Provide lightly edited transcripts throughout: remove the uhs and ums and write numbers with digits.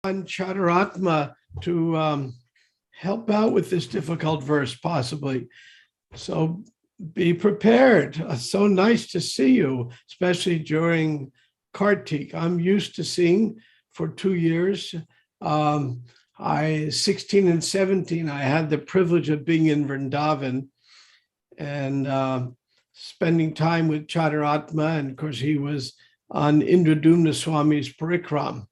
on Chaturatma to help out with this difficult verse, possibly. So be prepared. So nice to see you, especially during Kartik. I'm used to seeing for 2 years. 16 and 17, I had the privilege of being in Vrindavan and spending time with Chaturatma. And of course, he was on Indradumna Swami's parikram.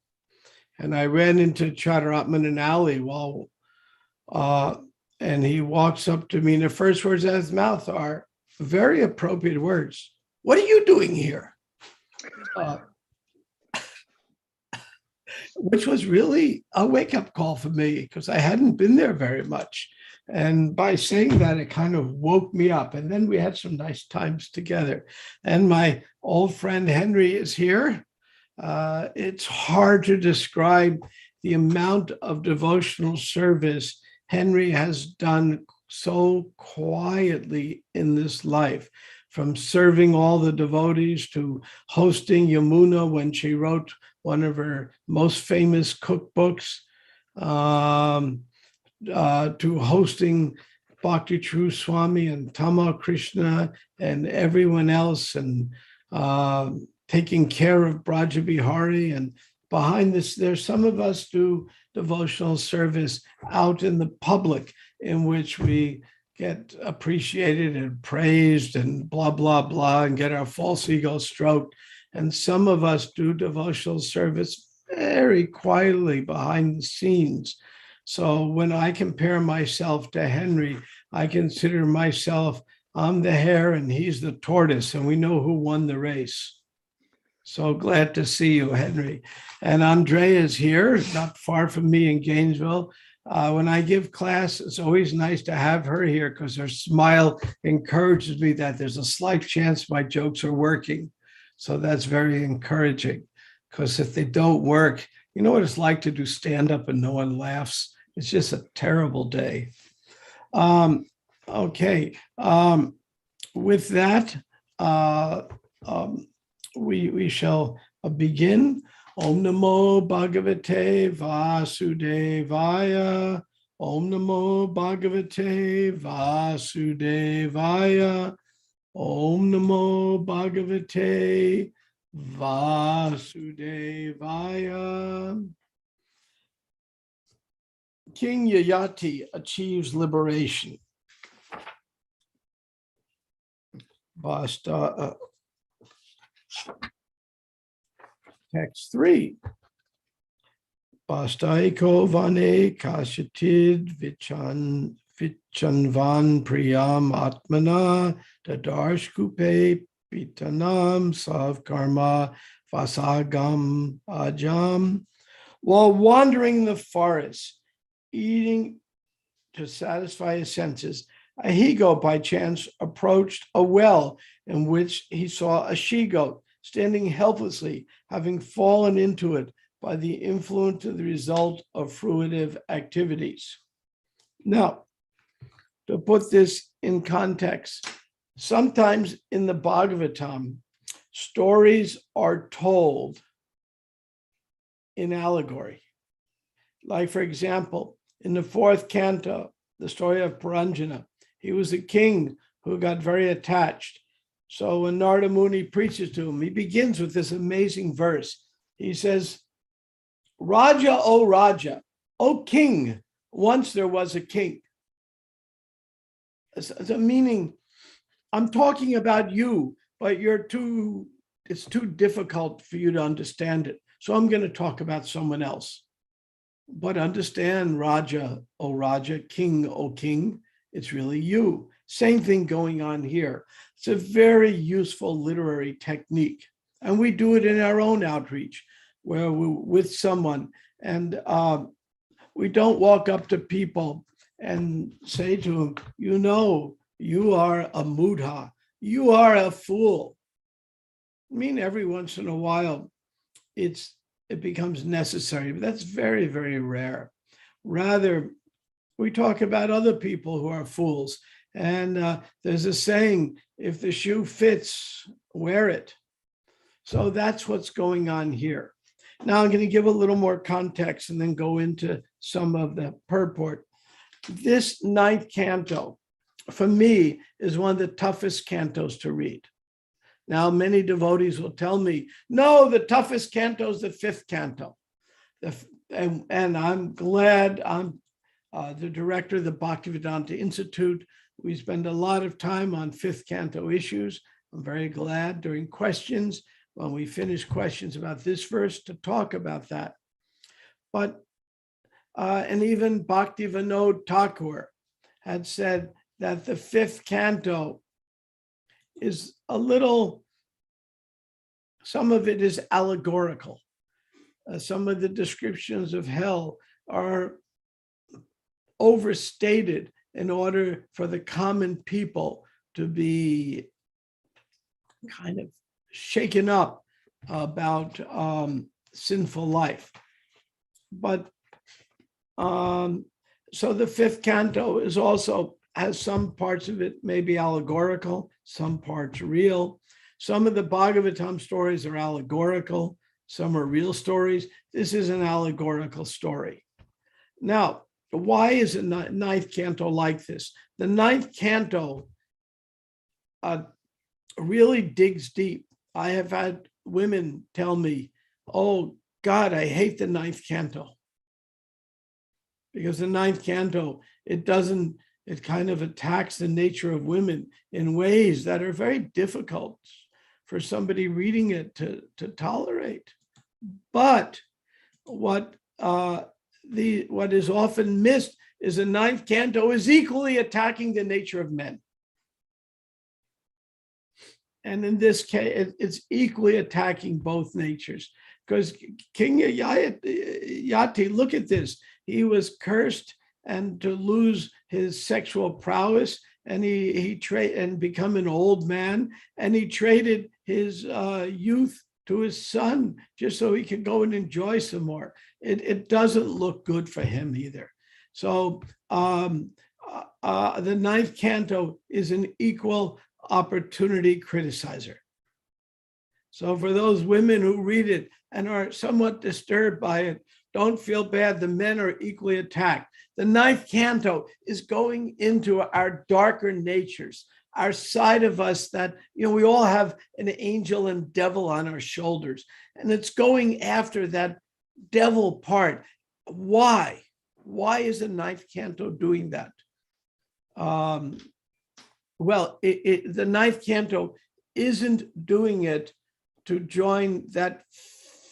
And I ran into Chaturatma in an alley and he walks up to me, and the first words out of his mouth are very appropriate words. "What are you doing here?" Which was really a wake-up call for me because I hadn't been there very much. And by saying that, it kind of woke me up. And then we had some nice times together. And my old friend Henry is here. It's hard to describe the amount of devotional service Henry has done so quietly in this life, from serving all the devotees to hosting Yamuna when she wrote one of her most famous cookbooks, to hosting Bhakti True Swami and Tamal Krishna and everyone else, and taking care of Braja Bihari. And behind this, there's some of us do devotional service out in the public in which we get appreciated and praised and blah, blah, blah, and get our false ego stroked. And some of us do devotional service very quietly behind the scenes. So when I compare myself to Henry, I consider myself, I'm the hare and he's the tortoise, and we know who won the race. So glad to see you, Henry. And Andrea is here, not far from me in Gainesville. When I give class, it's always nice to have her here because her smile encourages me that there's a slight chance my jokes are working. So that's very encouraging, because if they don't work, you know what it's like to do stand-up and no one laughs? It's just a terrible day. Okay. With that, we shall begin. Om Namo Bhagavate Vasudevaya. Om Namo Bhagavate Vasudevaya. Om Namo Bhagavate Vasudevaya. King Yayati achieves liberation. Basta. Text 3. Bastaiko vane kashatid vichanvan priyam atmana dadarshkupe pitanam sav karma vasagam ajam. While wandering in the forest, eating to satisfy his senses, Ahiko by chance approached a well in which he saw a she-goat standing helplessly, having fallen into it by the influence of the result of fruitive activities. Now, to put this in context, sometimes in the Bhagavatam, stories are told in allegory. Like, for example, in the 4th canto, the story of Puranjana, he was a king who got very attached. So when Narada Muni preaches to him, he begins with this amazing verse. He says, Raja, O king, once there was a king. The meaning, I'm talking about you, but it's too difficult for you to understand it. So I'm going to talk about someone else. But understand, Raja, king, O king, it's really you. Same thing going on here. It's a very useful literary technique. And we do it in our own outreach, where we're with someone, and we don't walk up to people and say to them, you know, you are a mudha, you are a fool. I mean, every once in a while, it becomes necessary, but that's very, very rare. Rather, we talk about other people who are fools. And there's a saying, if the shoe fits, wear it. So that's what's going on here. Now I'm going to give a little more context and then go into some of the purport. This ninth canto, for me, is one of the toughest cantos to read. Now, many devotees will tell me, no, the toughest canto is the fifth canto. And I'm glad I'm the director of the Bhaktivedanta Institute. We spend a lot of time on fifth canto issues. I'm very glad during questions, when we finish questions about this verse, to talk about that. But, and even Bhaktivinoda Thakur had said that the fifth canto is a little, some of it is allegorical. Some of the descriptions of hell are overstated in order for the common people to be kind of shaken up about sinful life. But so the fifth canto is also, has some parts of it maybe allegorical, some parts real. Some of the Bhagavatam stories are allegorical, some are real stories. This is an allegorical story. Now, why is a ninth canto like this? The ninth canto really digs deep. I have had women tell me, oh God, I hate the ninth canto. Because the ninth canto, it kind of attacks the nature of women in ways that are very difficult for somebody reading it to tolerate. But what is often missed is the ninth canto is equally attacking the nature of men. And in this case, it's equally attacking both natures. Because King Yati, look at this. He was cursed and to lose his sexual prowess, and he become an old man, and he traded his youth to his son just so he could go and enjoy some more. It doesn't look good for him either. So the ninth canto is an equal opportunity criticizer. So for those women who read it and are somewhat disturbed by it, don't feel bad. The men are equally attacked. The ninth canto is going into our darker natures, our side of us that, we all have an angel and devil on our shoulders, and it's going after that devil part. Why? Why is the ninth canto doing that? Well, the ninth canto isn't doing it to join that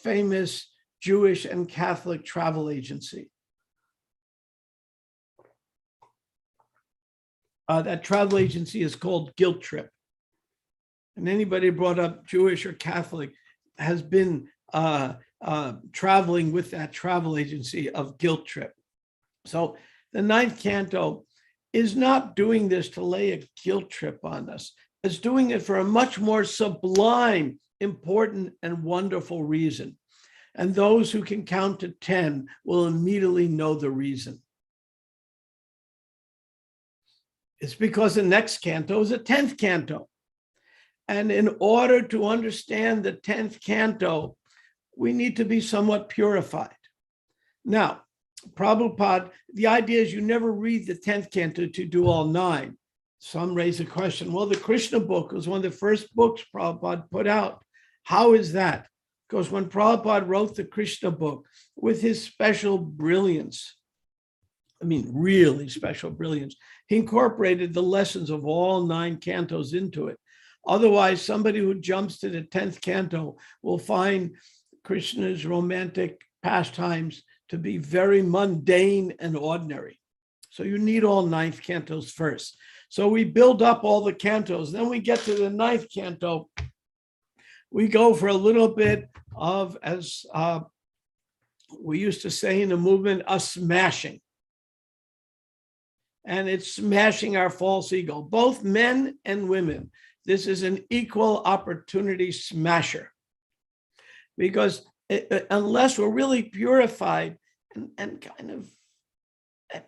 famous Jewish and Catholic travel agency. That travel agency is called Guilt Trip. And anybody brought up Jewish or Catholic has been traveling with that travel agency of Guilt Trip. So the ninth canto is not doing this to lay a guilt trip on us. It's doing it for a much more sublime, important, and wonderful reason. And those who can count to 10 will immediately know the reason. It's because the next canto is a 10th canto. And in order to understand the 10th canto, we need to be somewhat purified. Now, Prabhupada, the idea is you never read the 10th canto to do all 9. Some raise a question, well, the Krishna book was one of the first books Prabhupada put out. How is that? Because when Prabhupada wrote the Krishna book with his special brilliance, really special brilliance, he incorporated the lessons of all 9 cantos into it. Otherwise, somebody who jumps to the 10th canto will find Krishna's romantic pastimes to be very mundane and ordinary. So you need all 9th cantos first. So we build up all the cantos. Then we get to the 9th canto. We go for a little bit of, as we used to say in the movement, a smashing. And it's smashing our false ego, both men and women. This is an equal opportunity smasher. Because unless we're really purified and kind of,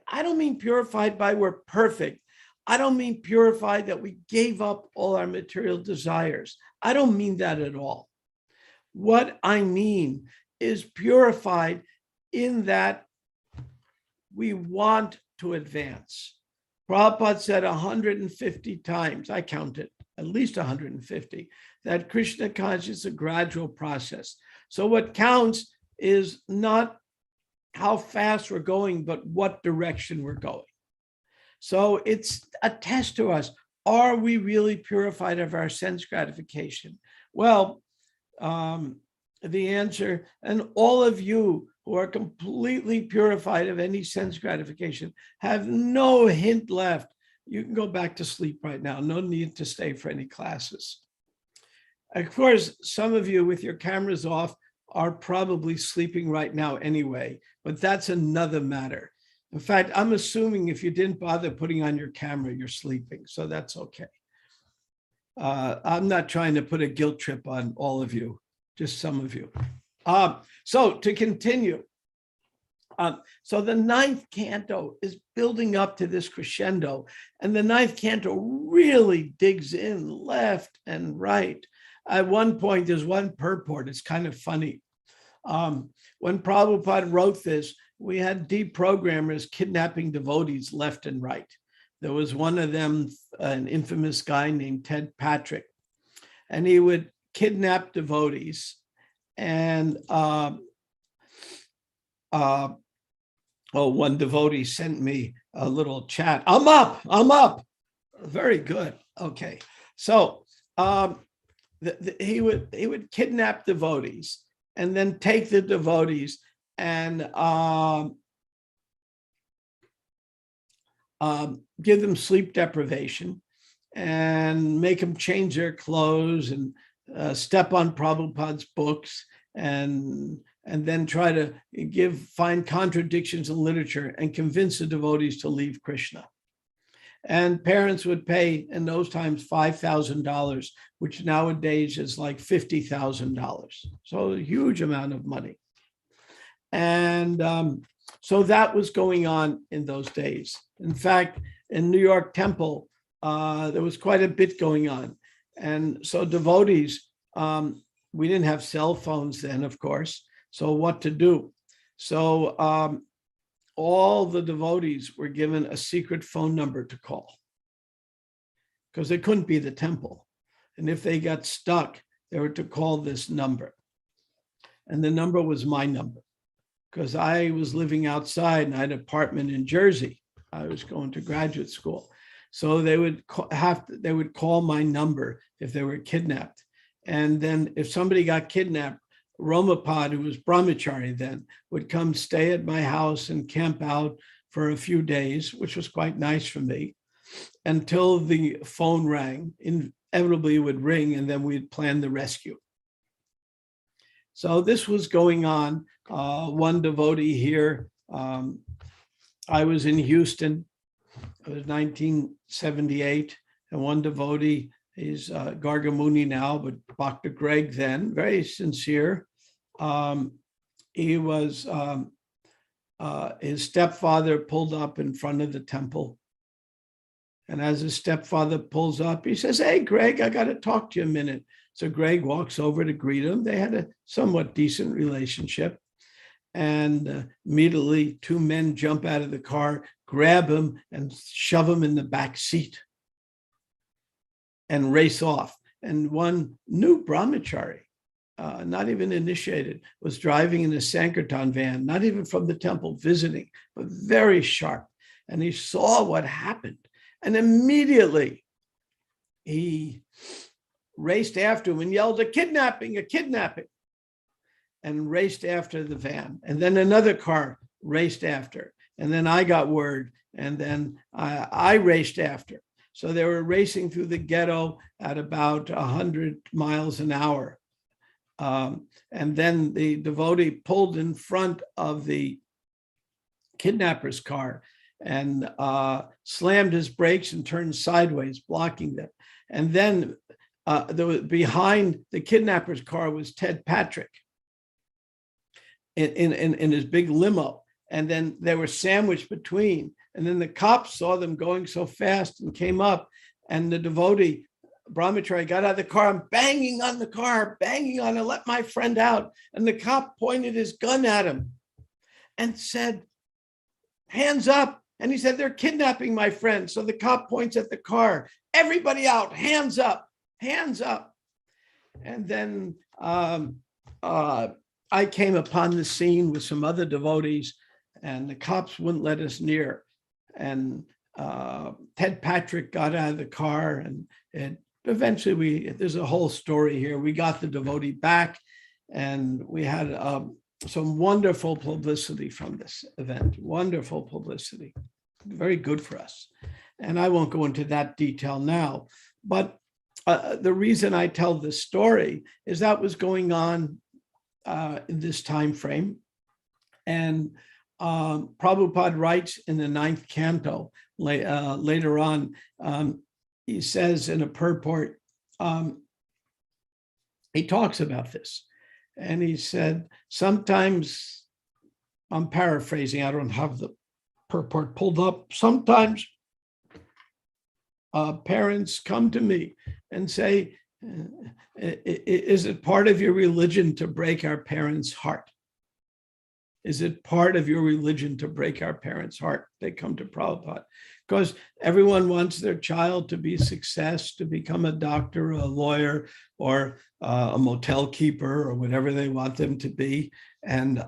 I don't mean purified by we're perfect. I don't mean purified that we gave up all our material desires. I don't mean that at all. What I mean is purified in that we want to advance. Prabhupada said 150 times, I counted at least 150, that Krishna consciousness is a gradual process. So what counts is not how fast we're going, but what direction we're going. So it's a test to us. Are we really purified of our sense gratification? Well, the answer, and all of you who are completely purified of any sense gratification have no hint left. You can go back to sleep right now. No need to stay for any classes. Of course, some of you with your cameras off are probably sleeping right now anyway, but that's another matter. In fact, I'm assuming if you didn't bother putting on your camera, you're sleeping, so that's okay. I'm not trying to put a guilt trip on all of you, just some of you. So to continue, so the ninth canto is building up to this crescendo, and the ninth canto really digs in left and right. At one point, there's one purport. It's kind of funny. When Prabhupada wrote this, we had deprogrammers kidnapping devotees left and right. There was one of them, an infamous guy named Ted Patrick, and he would kidnap devotees. And one devotee sent me a little chat. I'm up. Very good. Okay. So he would kidnap devotees and then take the devotees and give them sleep deprivation and make them change their clothes and step on Prabhupada's books and then try to find contradictions in literature and convince the devotees to leave Krishna. And parents would pay in those times $5,000, which nowadays is like $50,000. So a huge amount of money. And so that was going on in those days. In fact, in New York Temple, there was quite a bit going on. And so devotees, we didn't have cell phones then, of course. So what to do? So all the devotees were given a secret phone number to call because they couldn't be the temple. And if they got stuck, they were to call this number. And the number was my number because I was living outside and I had an apartment in Jersey. I was going to graduate school. So they would call my number if they were kidnapped. And then if somebody got kidnapped, Romapad, who was brahmachari then, would come stay at my house and camp out for a few days, which was quite nice for me, until the phone rang. Inevitably it would ring, and then we'd plan the rescue. So this was going on. One devotee here, I was in Houston. It was 1978, and one devotee, he's Gargamuni now, but Dr. Greg then, very sincere. He was, his stepfather pulled up in front of the temple. And as his stepfather pulls up, he says, "Hey, Greg, I got to talk to you a minute." So Greg walks over to greet him. They had a somewhat decent relationship. And immediately, two men jump out of the car, grab him, and shove him in the back seat and race off. And one new brahmachari, not even initiated, was driving in a Sankirtan van, not even from the temple, visiting, but very sharp. And he saw what happened. And immediately he raced after him and yelled, "A kidnapping, a kidnapping," and raced after the van. And then another car raced after. And then I got word, and then I raced after. So they were racing through the ghetto at about 100 miles an hour. And then the devotee pulled in front of the kidnapper's car and slammed his brakes and turned sideways, blocking them. And then behind the kidnapper's car was Ted Patrick in his big limo. And then they were sandwiched between. And then the cops saw them going so fast and came up, and the devotee brahmachari got out of the car. I'm banging on the car, banging on it, let my friend out. And the cop pointed his gun at him and said, hands up. And he said, they're kidnapping my friend. So the cop points at the car, everybody out, hands up, hands up. And then I came upon the scene with some other devotees, and the cops wouldn't let us near. And Ted Patrick got out of the car, and eventually there's a whole story here. We got the devotee back, and we had some wonderful publicity from this event, wonderful publicity, very good for us. And I won't go into that detail now, but the reason I tell this story is that was going on in this time frame. And Prabhupada writes in the 9th canto, later on, he says in a purport, he talks about this. And he said, sometimes, I'm paraphrasing, I don't have the purport pulled up. Sometimes parents come to me and say, is it part of your religion to break our parents' heart? Is it part of your religion to break our parents' heart? They come to Prabhupada because everyone wants their child to be a success, to become a doctor, a lawyer, or a motel keeper, or whatever they want them to be. And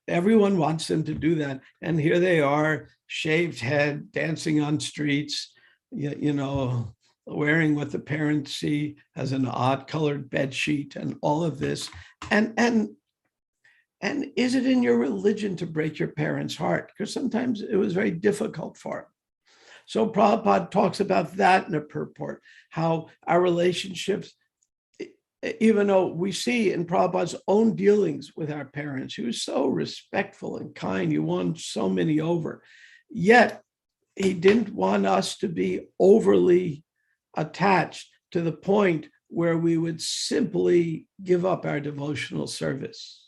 everyone wants them to do that. And here they are, shaved head, dancing on streets, you know, wearing what the parents see as an odd colored bed sheet and all of this. And is it in your religion to break your parents' heart? Because sometimes it was very difficult for them. So Prabhupada talks about that in a purport, how our relationships, even though we see in Prabhupada's own dealings with our parents, he was so respectful and kind, he won so many over, yet he didn't want us to be overly attached to the point where we would simply give up our devotional service.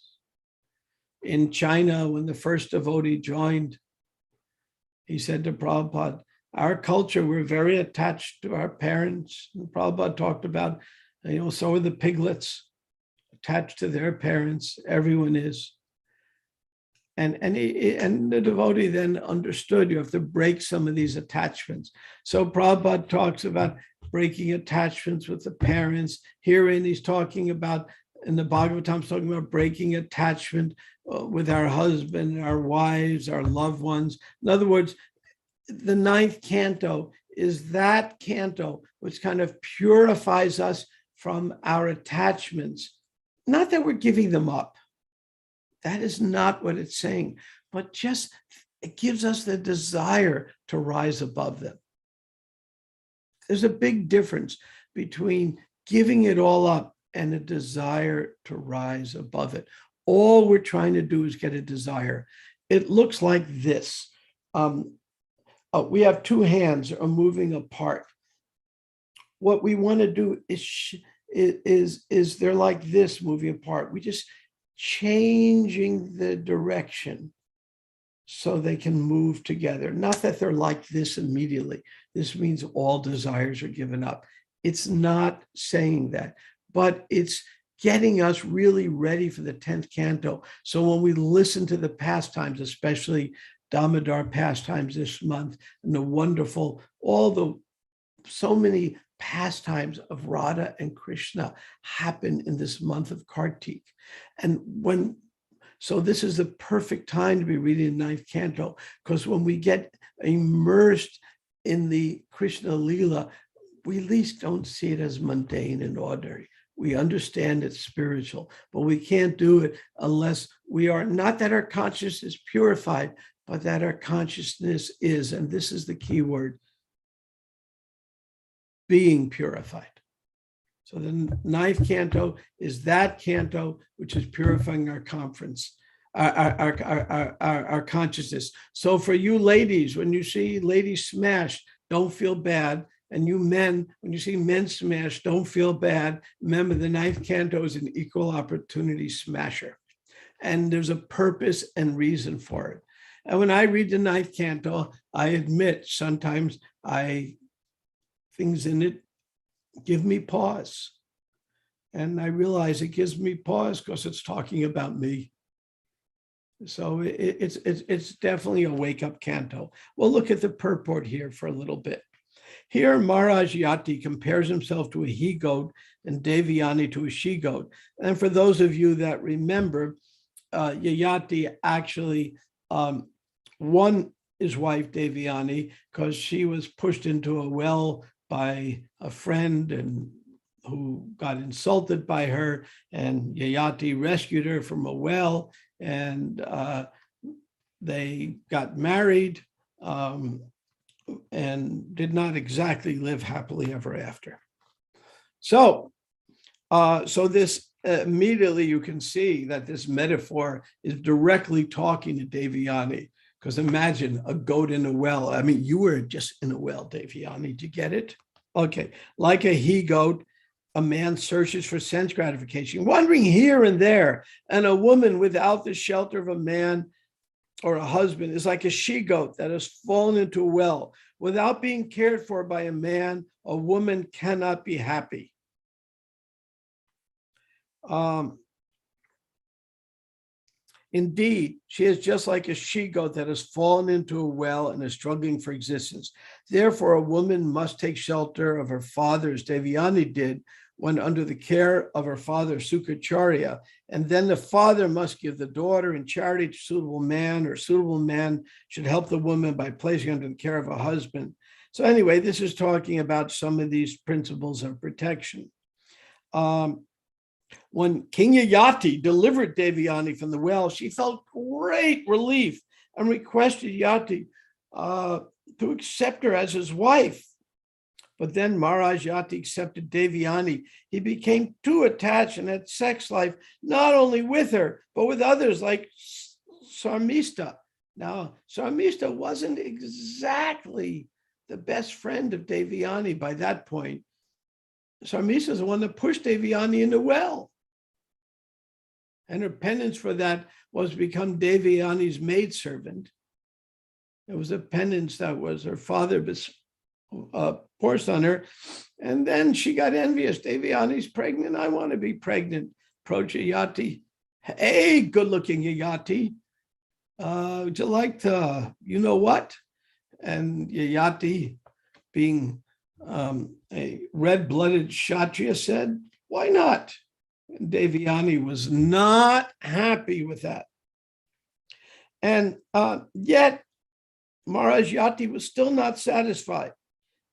In China, when the first devotee joined, he said to Prabhupada, our culture, we're very attached to our parents. And Prabhupada talked about, you know, so are the piglets, attached to their parents. Everyone is. And the devotee then understood you have to break some of these attachments. So Prabhupada talks about breaking attachments with the parents. Herein he's talking about, in the Bhagavatam, he's talking about breaking attachment with our husband, our wives, our loved ones. In other words, the 9th canto is that canto which kind of purifies us from our attachments. Not that we're giving them up. That is not what it's saying, but just it gives us the desire to rise above them. There's a big difference between giving it all up and a desire to rise above it. All we're trying to do is get a desire. It looks like this. We have two hands are moving apart. What we want to do is they're like this, moving apart. We just changing the direction so they can move together. Not that they're like this immediately. This means all desires are given up. It's not saying that, but it's getting us really ready for the 10th canto. So when we listen to the pastimes, especially Damodar pastimes this month, and the wonderful, so many pastimes of Radha and Krishna happen in this month of Kartik. And so this is the perfect time to be reading the 9th canto, because when we get immersed in the Krishna Leela, we at least don't see it as mundane and ordinary. We understand it's spiritual, but we can't do it unless we are, not that our consciousness is purified, but that our consciousness is, and this is the key word, being purified. So the 9th canto is that canto which is purifying our our consciousness. So for you ladies, when you see ladies smash, don't feel bad. And you men, when you see men smash, don't feel bad. Remember, the 9th canto is an equal opportunity smasher. And there's a purpose and reason for it. And when I read the 9th canto, I admit sometimes things in it give me pause. And I realize it gives me pause because it's talking about me. So it's definitely a wake-up canto. We'll look at the purport here for a little bit. Here, Maharaj Yati compares himself to a he-goat and Devyani to a she-goat. And for those of you that remember, Yayati actually won his wife Devyani because she was pushed into a well by a friend and who got insulted by her, and Yayati rescued her from a well, and they got married and did not exactly live happily ever after. So this immediately you can see that this metaphor is directly talking to Devyani, because imagine a goat in a well. I mean, you were just in a well, Devyani. Did you get it? Okay, like a he-goat, a man searches for sense gratification, wandering here and there, and a woman without the shelter of a man or a husband is like a she-goat that has fallen into a well. Without being cared for by a man, a woman cannot be happy. Indeed, she is just like a she-goat that has fallen into a well and is struggling for existence. Therefore, a woman must take shelter of her father, as Devyani did when under the care of her father, Sukacharya. And then the father must give the daughter in charity to a suitable man, or suitable man should help the woman by placing her under the care of a husband. So anyway, this is talking about some of these principles of protection. When King Yayati delivered Devyani from the well, she felt great relief and requested Yati to accept her as his wife. But then Maharaj Yati accepted Devyani. He became too attached and had sex life, not only with her, but with others like Sarmista. Now, Sarmista wasn't exactly the best friend of Devyani by that point. Sarmista is the one that pushed Devyani in the well. And her penance for that was to become Devyani's maidservant. It was a penance that was her father forced on her. And then she got envious. Devyani's pregnant. I want to be pregnant. Approach Yayati. Hey, good-looking Yayati. Would you like to, you know what? And Yayati, being a red-blooded Kshatriya, said, why not? And Devyani was not happy with that. And yet, Maharaj Yati was still not satisfied.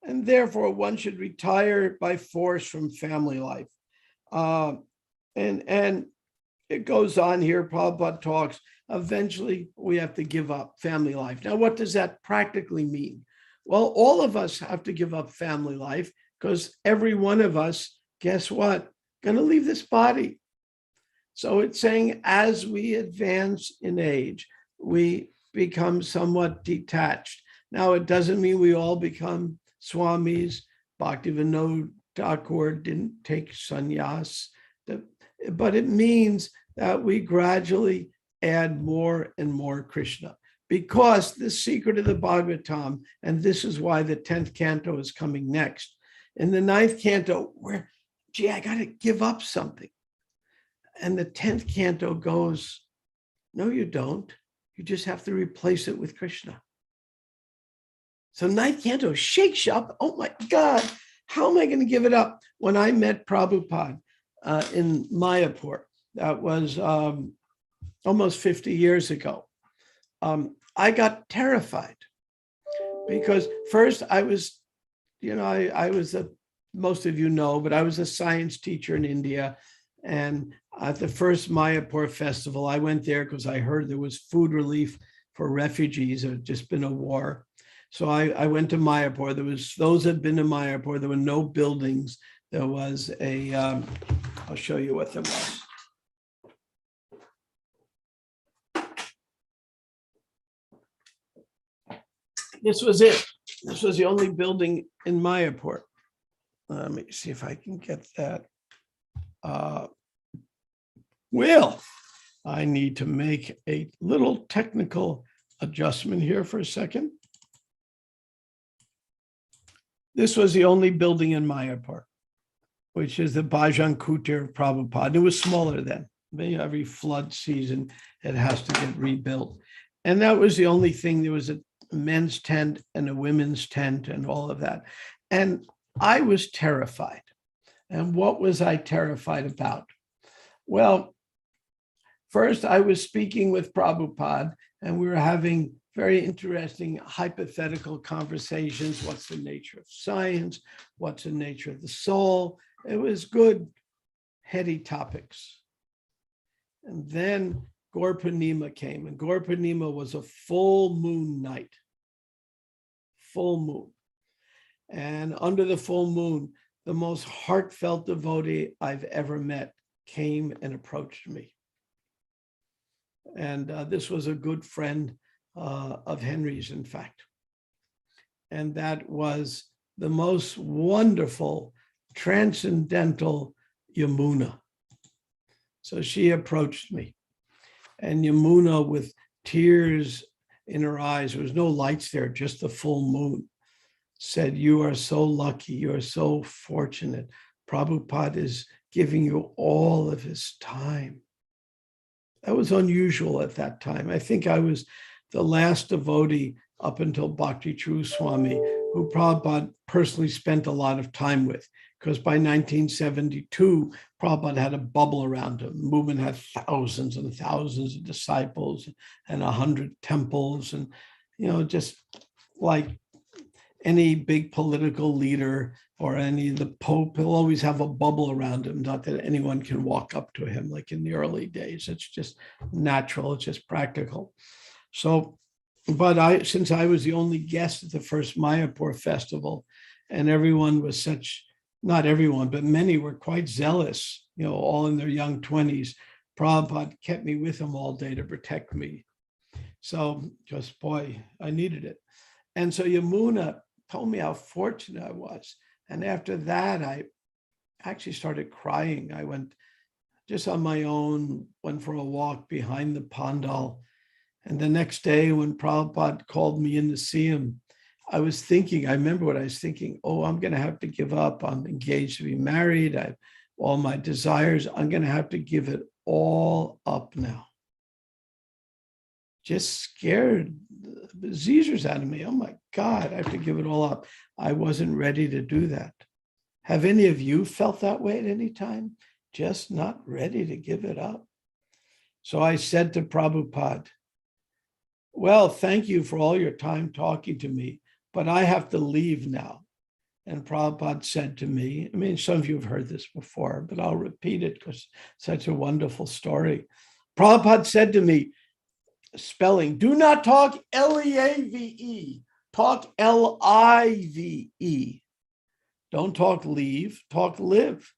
And therefore, one should retire by force from family life. And it goes on here, Prabhupada talks, eventually we have to give up family life. Now, what does that practically mean? Well, all of us have to give up family life because every one of us, guess what? Going to leave this body. So it's saying as we advance in age, we become somewhat detached. Now, it doesn't mean we all become swamis. Bhaktivinoda Thakur didn't take sannyas, but it means that we gradually add more and more Krishna. Because the secret of the Bhagavatam, and this is why the 10th canto is coming next. In the 9th canto, I got to give up something. And the 10th canto goes, no, you don't. You just have to replace it with Krishna. So 9th canto shakes you up. Oh my God, how am I going to give it up? When I met Prabhupada in Mayapur, that was almost 50 years ago, I got terrified because first I was, most of you know, but I was a science teacher in India. And at the first Mayapur festival, I went there because I heard there was food relief for refugees. There had just been a war. So I went to Mayapur. There was, those that had been to Mayapur, there were no buildings. There was I'll show you what there was. This was it. This was the only building in Mayapur. Let me see if I can get that. Well, I need to make a little technical adjustment here for a second. This was the only building in Mayapur. which is the Bhajan Kutir of Prabhupada. It was smaller then. Maybe every flood season, it has to get rebuilt. And that was the only thing. There was a men's tent and a women's tent and all of that. And I was terrified. And what was I terrified about? Well, first, I was speaking with Prabhupada, and we were having very interesting hypothetical conversations. What's the nature of science? What's the nature of the soul? It was good, heady topics. And then Gaur Purnima came, and Gaur Purnima was a full moon night. Full moon. And under the full moon, the most heartfelt devotee I've ever met came and approached me. And this was a good friend of Henry's, in fact. And that was the most wonderful, transcendental Yamuna. So she approached me. And Yamuna, with tears in her eyes, there was no lights there, just the full moon, said, "You are so lucky. You are so fortunate. Prabhupada is giving you all of his time." That was unusual at that time. I think I was the last devotee up until Bhakti True Swami who Prabhupada personally spent a lot of time with, because by 1972, Prabhupada had a bubble around him. The movement had thousands and thousands of disciples and 100 temples, and just like any big political leader or any of the Pope, he'll always have a bubble around him, not that anyone can walk up to him like in the early days. It's just natural, it's just practical. So, but since I was the only guest at the first Mayapur festival, and everyone was not everyone, but many were quite zealous, all in their young 20s, Prabhupada kept me with him all day to protect me. So just, boy, I needed it. And so Yamuna told me how fortunate I was. And after that, I actually started crying. I went just on my own, went for a walk behind the pandal. And the next day when Prabhupada called me in to see him, I remember what I was thinking, I'm going to have to give up. I'm engaged to be married. I have all my desires. I'm going to have to give it all up now. Just scared the bejesus out of me. Oh my God, I have to give it all up. I wasn't ready to do that. Have any of you felt that way at any time? Just not ready to give it up. So I said to Prabhupada, well, thank you for all your time talking to me, but I have to leave now. And Prabhupada said to me, some of you have heard this before, but I'll repeat it because it's such a wonderful story. Prabhupada said to me, spelling, do not talk L-E-A-V-E, talk L-I-V-E. Don't talk leave, talk live.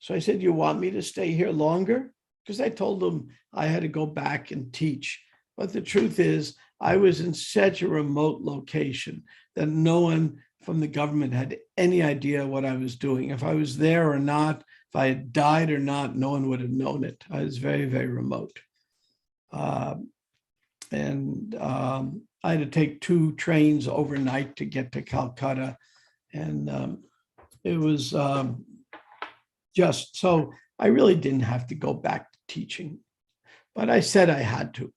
So I said, you want me to stay here longer? Because I told him I had to go back and teach. But the truth is, I was in such a remote location that no one from the government had any idea what I was doing. If I was there or not, if I had died or not, no one would have known it. I was very, very remote. I had to take 2 trains overnight to get to Calcutta. And it was just, so I really didn't have to go back to teaching, but I said I had to.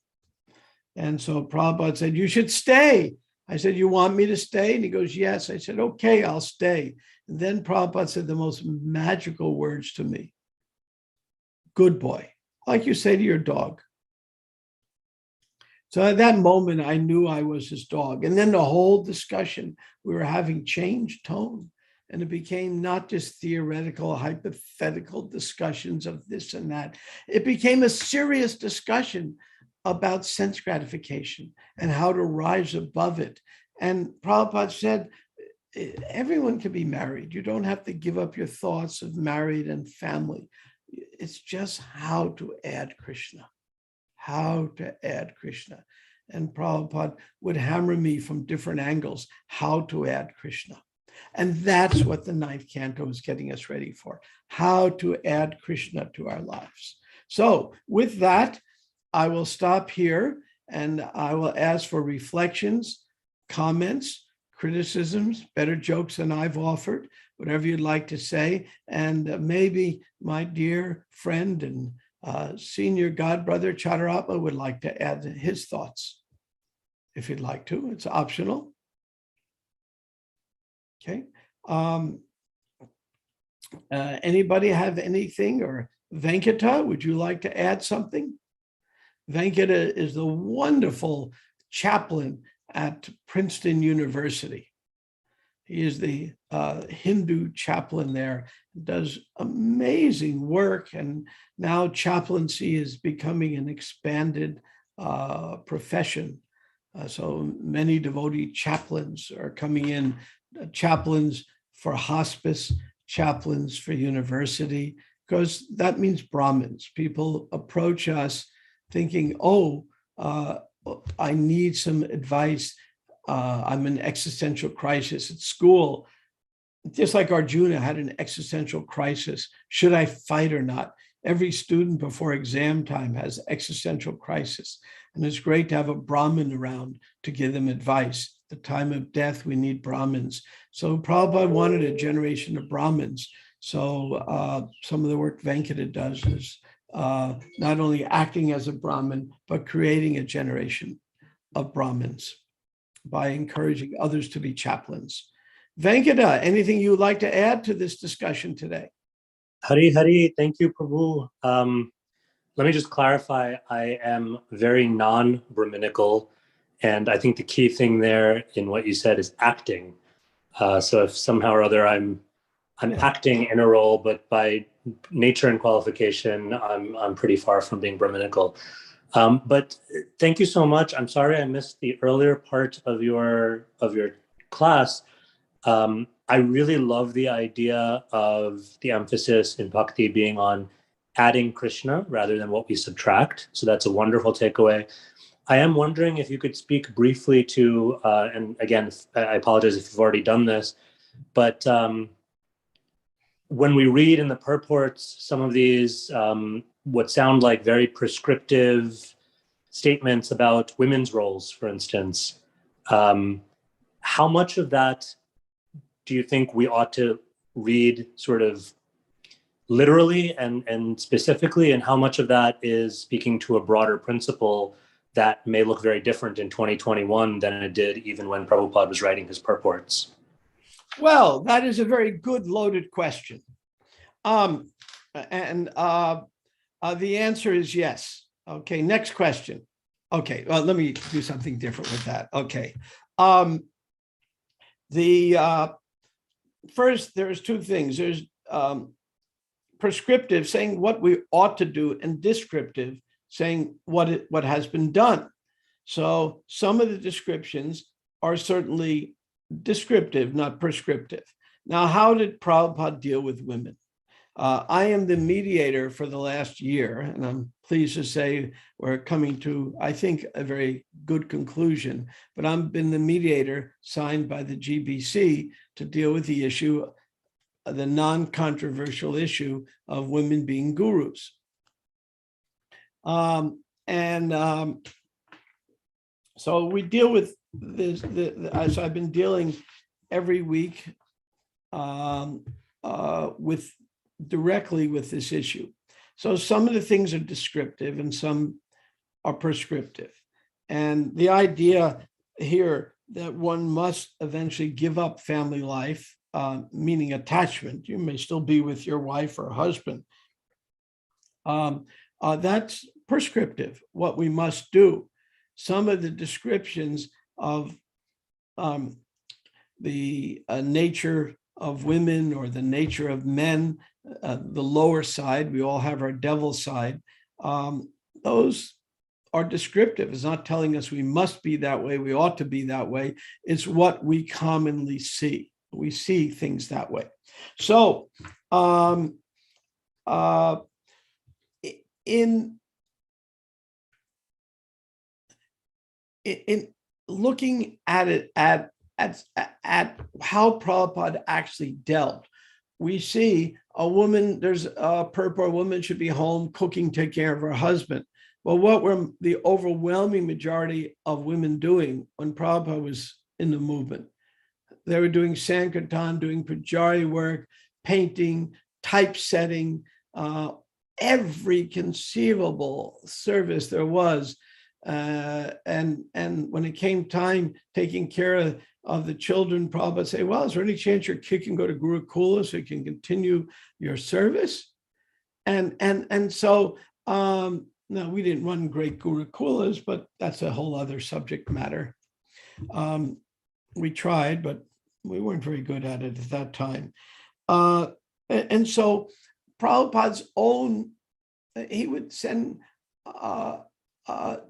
And so Prabhupada said, you should stay. I said, you want me to stay? And he goes, yes. I said, okay, I'll stay. And then Prabhupada said the most magical words to me. Good boy, like you say to your dog. So at that moment, I knew I was his dog. And then the whole discussion we were having changed tone. And it became not just theoretical, hypothetical discussions of this and that. It became a serious discussion about sense gratification and how to rise above it. And Prabhupada said, everyone can be married. You don't have to give up your thoughts of married and family. It's just how to add Krishna. How to add Krishna. And Prabhupada would hammer me from different angles, how to add Krishna. And that's what the 9th canto is getting us ready for, how to add Krishna to our lives. So with that, I will stop here and I will ask for reflections, comments, criticisms, better jokes than I've offered, whatever you'd like to say. And maybe my dear friend and senior godbrother Chaturappa would like to add his thoughts. If you'd like to, it's optional. Okay. Anybody have anything? Or Venkata, would you like to add something? Venkata is the wonderful chaplain at Princeton University. He is the Hindu chaplain there, does amazing work, and now chaplaincy is becoming an expanded profession. So many devotee chaplains are coming in, chaplains for hospice, chaplains for university, because that means Brahmins. People approach us thinking, oh, I need some advice. I'm in existential crisis at school. Just like Arjuna had an existential crisis. Should I fight or not? Every student before exam time has existential crisis. And it's great to have a Brahmin around to give them advice. At the time of death, we need Brahmins. So Prabhupada wanted a generation of Brahmins. So some of the work Venkata does is not only acting as a Brahmin, but creating a generation of Brahmins by encouraging others to be chaplains. Venkata, anything you would like to add to this discussion today? Hari Hari, thank you, Prabhu. Let me just clarify, I am very non-Brahminical, and I think the key thing there in what you said is acting. So if somehow or other I'm acting in a role, but by nature and qualification, I'm pretty far from being Brahminical. But thank you so much. I'm sorry I missed the earlier part of your class. I really love the idea of the emphasis in Bhakti being on adding Krishna rather than what we subtract. So that's a wonderful takeaway. I am wondering if you could speak briefly to, and again, I apologize if you've already done this, but when we read in the purports some of these, what sound like very prescriptive statements about women's roles, for instance, how much of that do you think we ought to read sort of literally and specifically, and how much of that is speaking to a broader principle that may look very different in 2021 than it did even when Prabhupada was writing his purports? Well, that is a very good loaded question. The answer is yes. Okay, next question. Okay, well, let me do something different with that. Okay. First, there's two things. There's prescriptive, saying what we ought to do, and descriptive, saying what has been done. So some of the descriptions are certainly descriptive, not prescriptive. Now, how did Prabhupada deal with women? I am the mediator for the last year, and I'm pleased to say we're coming to, I think, a very good conclusion. But I've been the mediator signed by the GBC to deal with the issue, the non-controversial issue of women being gurus. So we deal with this. So I've been dealing every week directly with this issue. So some of the things are descriptive and some are prescriptive. And the idea here that one must eventually give up family life, meaning attachment, you may still be with your wife or husband. That's prescriptive, what we must do. Some of the descriptions of the nature of women or the nature of men, the lower side, we all have our devil side, those are descriptive. It's not telling us we must be that way, we ought to be that way. It's what we commonly see. We see things that way. So in looking at it, at how Prabhupada actually dealt, we see a woman, there's a purport, a woman should be home cooking, take care of her husband. Well, what were the overwhelming majority of women doing when Prabhupada was in the movement? they were doing Sankirtan, doing Pujari work, painting, typesetting, every conceivable service there was. And when it came time taking care of the children, Prabhupada would say, well, is there any chance your kid can go to Gurukula so you can continue your service? And so, no, we didn't run great Gurukulas, but that's a whole other subject matter. We tried, but we weren't very good at it at that time. And so Prabhupada's own, he would send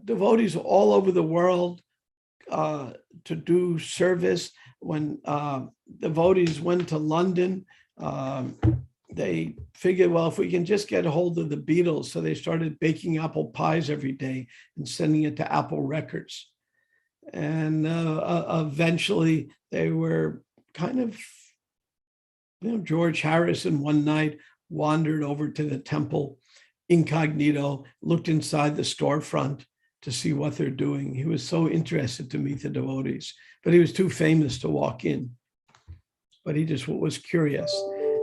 devotees all over the world to do service. When devotees went to London, they figured, well, if we can just get a hold of the Beatles, so they started baking apple pies every day and sending it to Apple Records. And eventually they were kind of, George Harrison one night wandered over to the temple incognito, looked inside the storefront to see what they're doing. He was so interested to meet the devotees, but he was too famous to walk in. But he just was curious.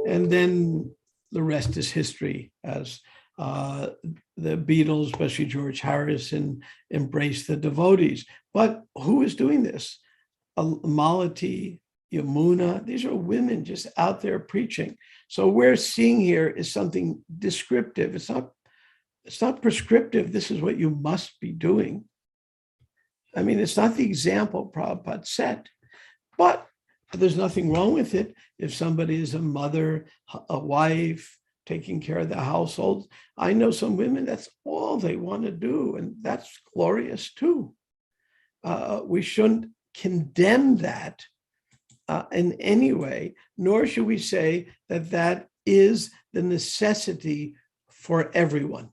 And then the rest is history, as the Beatles, especially George Harrison, embraced the devotees. But who is doing this? Malati, Yamuna, these are women just out there preaching. So we're seeing here is something descriptive. It's not prescriptive. This is what you must be doing. I mean, it's not the example Prabhupada set, but there's nothing wrong with it. If somebody is a mother, a wife, taking care of the household, I know some women, that's all they want to do. And that's glorious too. We shouldn't condemn that in any way, nor should we say that that is the necessity for everyone.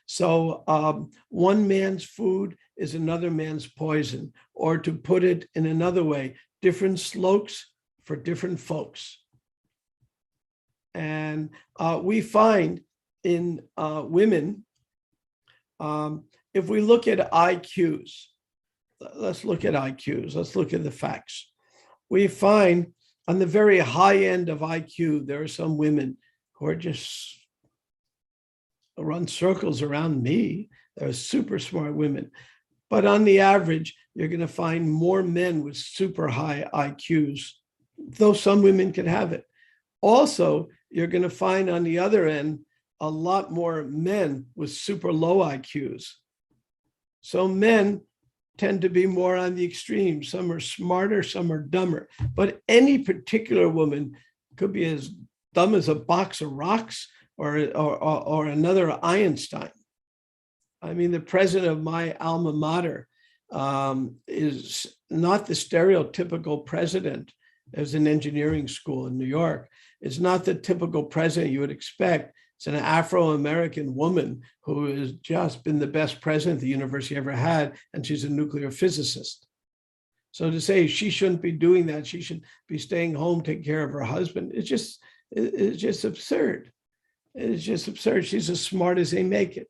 So one man's food is another man's poison, or to put it in another way, different slopes for different folks. And we find in women, if we look at IQs, let's look at IQs, let's look at the facts. We find on the very high end of IQ, there are some women who are just run circles around me. They're super smart women. But on the average, you're going to find more men with super high IQs, though some women can have it. Also, you're going to find on the other end, a lot more men with super low IQs. So men tend to be more on the extreme. Some are smarter, some are dumber. But any particular woman could be as dumb as a box of rocks or another Einstein. I mean, the president of my alma mater is not the stereotypical president. As an engineering school in New York. It's not the typical president you would expect. It's an Afro-American woman who has just been the best president the university ever had, and she's a nuclear physicist. So to say she shouldn't be doing that, she should be staying home, taking care of her husband, it's just absurd. It's just absurd. She's as smart as they make it.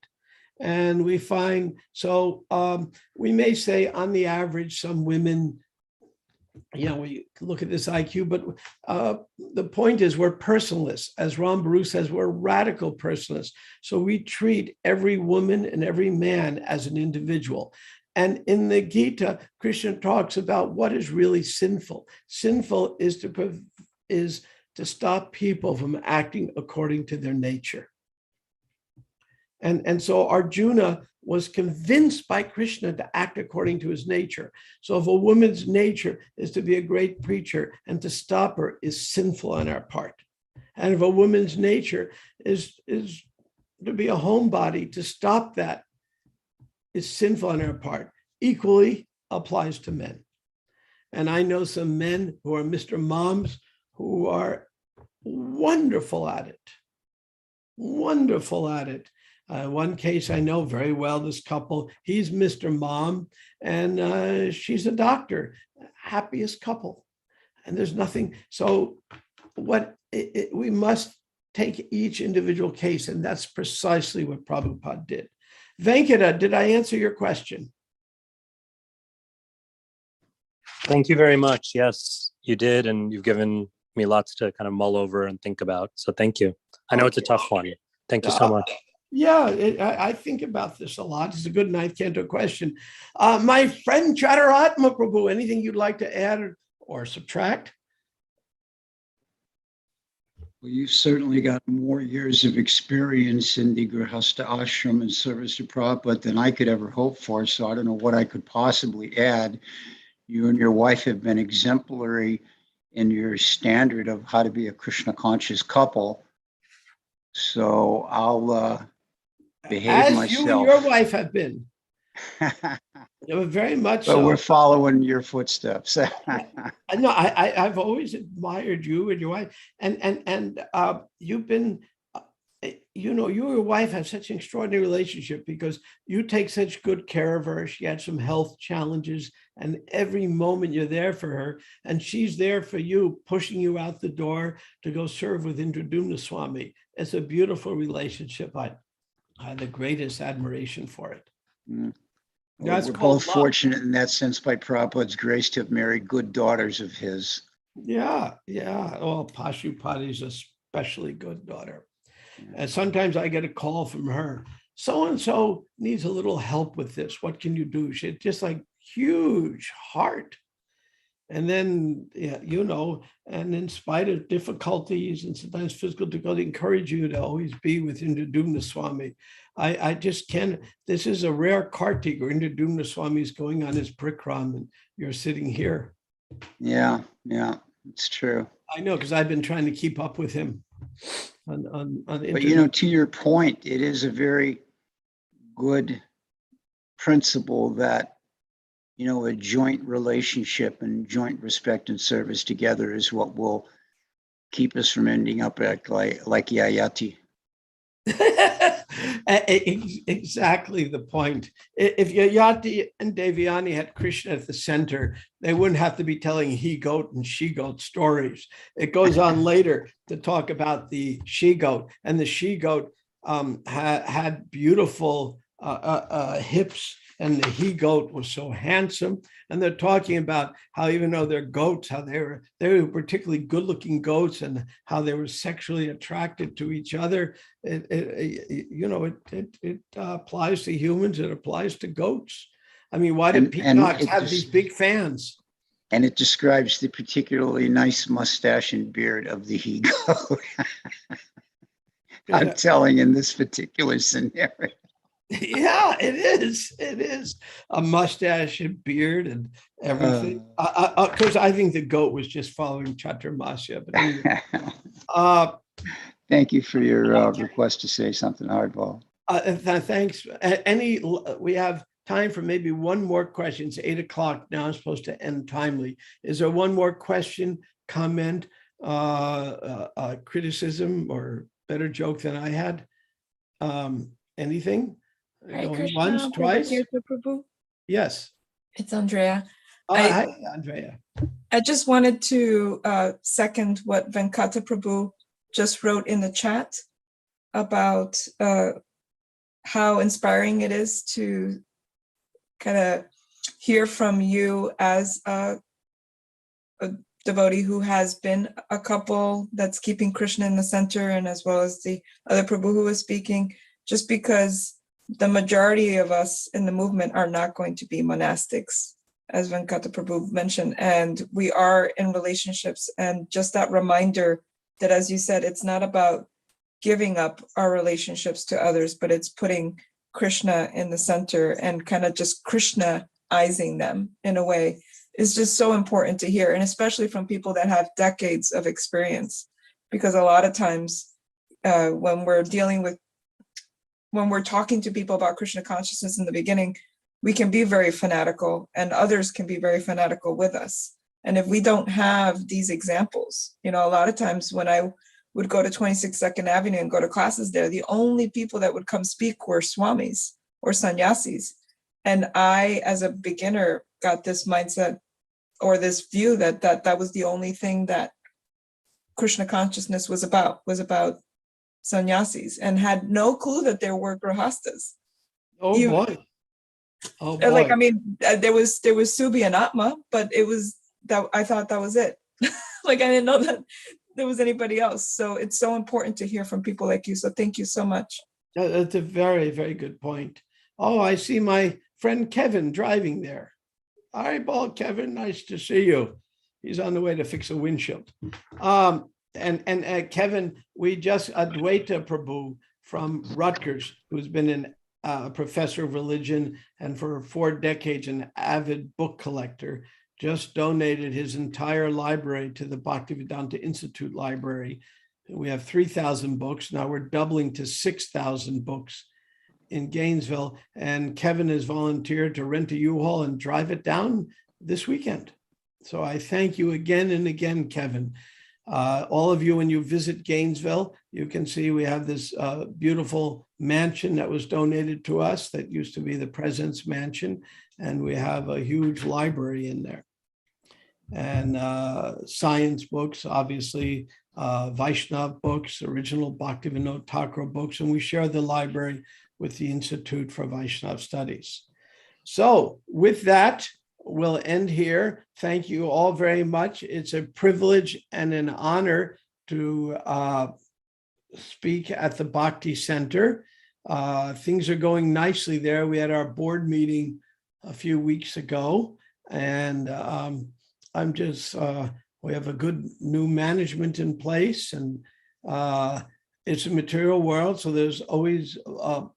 And we find, so we may say on the average, some women, we look at this IQ, but the point is we're personalists. As Ram Baru says, we're radical personalists. So we treat every woman and every man as an individual. And in the Gita, Krishna talks about what is really sinful. Sinful is to stop people from acting according to their nature. And so Arjuna was convinced by Krishna to act according to his nature. So if a woman's nature is to be a great preacher and to stop her is sinful on our part. And if a woman's nature is to be a homebody, to stop that is sinful on our part, equally applies to men. And I know some men who are Mr. Moms who are wonderful at it, wonderful at it. One case I know very well, this couple, he's Mr. Mom and she's a doctor, happiest couple. And there's nothing, so we must take each individual case, and that's precisely what Prabhupada did. Venkata, did I answer your question? Thank you very much. Yes, you did. And you've given me lots to kind of mull over and think about. So thank you. I know it's a tough one. Thank you so much. Yeah, I think about this a lot. It's a good ninth canto question. My friend Chataratma Prabhu, anything you'd like to add or subtract? Well, you've certainly got more years of experience in the Grihastha ashram and service to Prabhupada than I could ever hope for. So I don't know what I could possibly add. You and your wife have been exemplary in your standard of how to be a Krishna conscious couple. So I'll behave As myself. you and your wife have been. Very much But so. we're following your footsteps. No, I've always admired you and your wife, and you've been, you and your wife have such an extraordinary relationship because you take such good care of her. She had some health challenges, and every moment you're there for her, and she's there for you, pushing you out the door to go serve with Indradumna Swami. It's a beautiful relationship. I have the greatest admiration for it. Mm. Well, we're both fortunate in that sense by Prabhupada's grace to have married good daughters of his. Yeah. Well, Pashupati's a especially good daughter. And sometimes I get a call from her. So-and-so needs a little help with this. What can you do? She had just like huge heart. And then, and in spite of difficulties and sometimes physical difficulty, encourage you to always be with Indradumna Swami. I just can't, this is a rare kartik where Indradumna Swami is going on his prikram and you're sitting here. Yeah, it's true. I know, because I've been trying to keep up with him on But to your point, it is a very good principle that a joint relationship and joint respect and service together is what will keep us from ending up like Yayati. Exactly the point. If Yayati and Devyani had Krishna at the center, they wouldn't have to be telling he-goat and she-goat stories. It goes on later to talk about the she-goat, and the she-goat had beautiful hips, and the he-goat was so handsome. And they're talking about how even though they're goats, how they were particularly good-looking goats, and how they were sexually attracted to each other. It applies to humans. It applies to goats. I mean, why do peacocks have these big fans? And it describes the particularly nice mustache and beard of the he-goat. I'm telling in this particular scenario. Yeah, it is. It is a mustache and beard and everything. Because I think the goat was just following Chaturmasya. But anyway, thank you for your request to say something, Hardball. Thanks. We have time for maybe one more question. It's 8:00 now. I'm supposed to end timely. Is there one more question, comment, criticism, or better joke than I had? Anything? Going once, twice? Yes. It's Andrea. Hi, Andrea. I just wanted to second what Venkata Prabhu just wrote in the chat about how inspiring it is to kind of hear from you as a devotee who has been a couple that's keeping Krishna in the center, and as well as the other Prabhu who was speaking, just because the majority of us in the movement are not going to be monastics, as Venkata Prabhu mentioned, and we are in relationships. And just that reminder that, as you said, it's not about giving up our relationships to others, but it's putting Krishna in the center and kind of just Krishna-izing them in a way is just so important to hear, and especially from people that have decades of experience, because a lot of times when we're talking to people about Krishna consciousness in the beginning, we can be very fanatical, and others can be very fanatical with us. And if we don't have these examples, a lot of times when I would go to 26 Second Avenue and go to classes there, the only people that would come speak were swamis or sannyasis. And I, as a beginner, got this mindset or this view that was the only thing that Krishna consciousness was about sannyasis, and had no clue that there were grihastas. Oh boy. Oh, Like, boy. I mean, there was Subi and Atma, but it was that I thought that was it. Like, I didn't know that there was anybody else. So it's so important to hear from people like you. So thank you so much. That's a very, very good point. Oh, I see my friend Kevin driving there. Hi, Paul, Kevin, nice to see you. He's on the way to fix a windshield. And Kevin, we just Adwaita Prabhu from Rutgers, who's been a professor of religion and for 4 decades an avid book collector, just donated his entire library to the Bhaktivedanta Institute library. We have 3,000 books. Now we're doubling to 6,000 books in Gainesville. And Kevin has volunteered to rent a U-Haul and drive it down this weekend. So I thank you again and again, Kevin. All of you, when you visit Gainesville, you can see we have this beautiful mansion that was donated to us that used to be the president's mansion. And we have a huge library in there. And science books, obviously, Vaishnav books, original Bhaktivinoda Thakur books, and we share the library with the Institute for Vaishnav Studies. So with that, we'll end here. Thank you all very much. It's a privilege and an honor to speak at the Bhakti Center. Things are going nicely there. We had our board meeting a few weeks ago, and I'm just, we have a good new management in place, and it's a material world, so there's always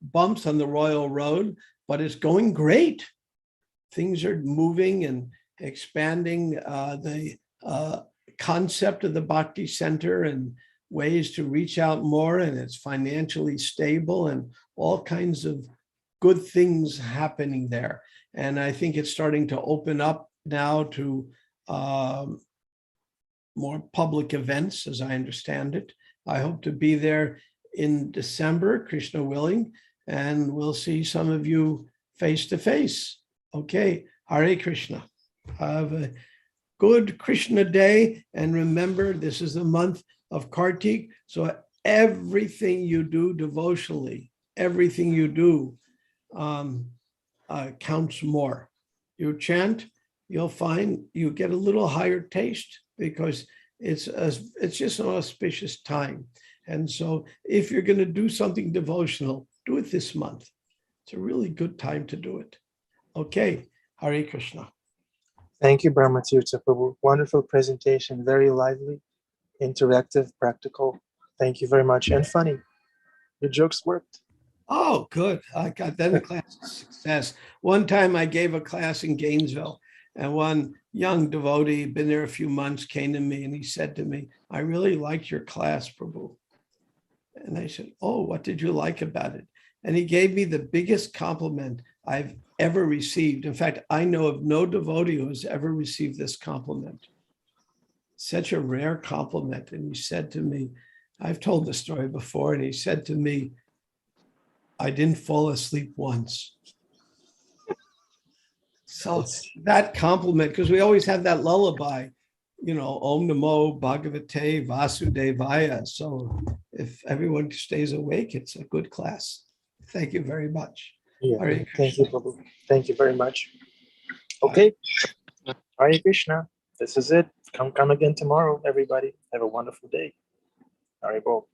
bumps on the royal road, but it's going great. Things are moving and expanding the concept of the Bhakti Center and ways to reach out more, and it's financially stable and all kinds of good things happening there. And I think it's starting to open up now to more public events, as I understand it. I hope to be there in December, Krishna willing, and we'll see some of you face to face. Okay, Hare Krishna. Have a good Krishna day, and remember, this is the month of Kartik, so everything you do devotionally, everything you do counts more. You chant, you'll find you get a little higher taste because it's just an auspicious time. And so if you're going to do something devotional, do it this month. It's a really good time to do it. Okay, Hare Krishna. Thank you, Brahma Tirtha Prabhu. Wonderful presentation, very lively, interactive, practical. Thank you very much, and funny. Your jokes worked. Oh, good. I got that in class success. One time I gave a class in Gainesville, and one young devotee, been there a few months, came to me and he said to me, I really liked your class, Prabhu. And I said, oh, what did you like about it? And he gave me the biggest compliment I've ever received. In fact, I know of no devotee who has ever received this compliment. Such a rare compliment. And he said to me, I've told the story before, and he said to me, I didn't fall asleep once. So that compliment, because we always have that lullaby, you know, Om Namo Bhagavate Vasudevaya. So if everyone stays awake, it's a good class. Thank you very much. Yeah, Hare thank you, Krishna. Prabhu. Thank you very much. Okay, Hare Krishna. This is it. Come again tomorrow, everybody. Have a wonderful day. Hare Bol.